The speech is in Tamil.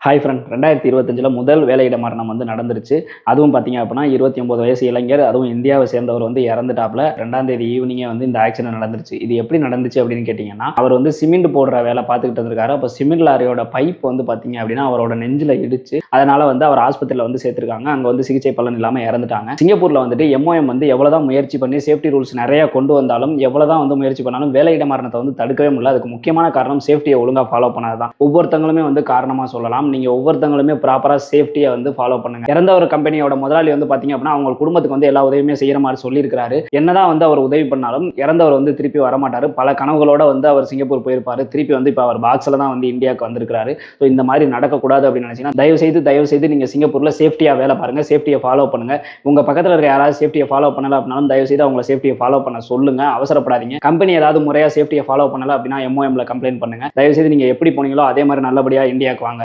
ஹாய் ஃப்ரெண்ட் 2025 முதல் வேலையிட மரணம் நடந்துருச்சு. அதுவும் பார்த்தீங்க அப்படின்னா 29 வயசு இளைஞர், அதுவும் இந்தியாவை சேர்ந்தவர் இறந்துட்டாப்ல. 2ஆம் தேதி ஈவினிங்கே இந்த ஆக்சிடென்ட் நடந்துருச்சு. இது எப்படி நடந்துச்சு அப்படின்னு கேட்டிங்கன்னா, அவர் சிமெண்ட் போடுற வேலை பார்த்துக்கிட்டு இருந்திருக்காரு. அப்போ சிமெண்ட் லாரியோட பைப் பார்த்தீங்க அப்படின்னா அவரோட நெஞ்சில இடிச்சு, அதனால அவர் ஆஸ்பத்திரியில் சேர்த்திருக்காங்க. அங்கே சிகிச்சை பலன் இல்லாமல் இறந்துட்டாங்க. சிங்கப்பூர்ல MOM எவ்வளவுதான் முயற்சி பண்ணி சேஃப்டி ரூல்ஸ் நிறைய கொண்டு வந்தாலும், எவ்வளவுதான் முயற்சி பண்ணாலும் வேலையிட மரணத்தை தடுக்கவே முடியல. அதுக்கு முக்கியமான காரணம் சேஃப்டியை ஒழுங்கா ஃபாலோ பண்ணாதான். ஒவ்வொருத்தங்களுமே காரணமா சொல்லலாம். நீங்க ஒவ்வொருத்தங்களுமே ப்ராப்பரா சேஃப்டியை ஃபாலோ பண்ணுங்க. இறந்த ஒரு கம்பெனியோட முதலாளி பாத்தீங்க அப்படின்னா அவங்க குடும்பத்துக்கு எல்லா உதவியுமே செய்யற மாதிரி சொல்லியிருக்காரு. என்னதான் அவர் உதவி பண்ணாலும் இறந்தவர் திருப்பி வரமாட்டாரு. பல கனவுகளோட அவர் சிங்கப்பூர் போயிருப்பாரு. திருப்பி இப்ப அவர் பாக்ஸ்ல தான் இந்தியாவுக்கு வந்திருக்காரு. இந்த மாதிரி நடக்கக்கூடாது அப்படின்னு நினைச்சீங்கன்னா தயவு செய்து நீங்க சிங்கப்பூர்ல சேஃப்டியா வேலை பாருங்க, சேஃப்டியை ஃபாலோ பண்ணுங்க. உங்க பக்கத்துல இருக்க யாராவது சேஃப்டியை ஃபாலோ பண்ணல அப்படின்னாலும் தயவு செய்து அவங்களை சேஃப்டியை ஃபாலோ பண்ண சொல்லுங்க. அவசரப்படாதீங்க. கம்பெனி ஏதாவது முறையா சேஃப்டியை ஃபாலோ பண்ணல அப்படின்னா MOM கம்ப்ளைண்ட் பண்ணுங்க. தயவு செய்து நீங்க எப்படி போனீங்களோ அதே மாதிரி நல்லபடியா இந்தியாவுக்கு வாங்க.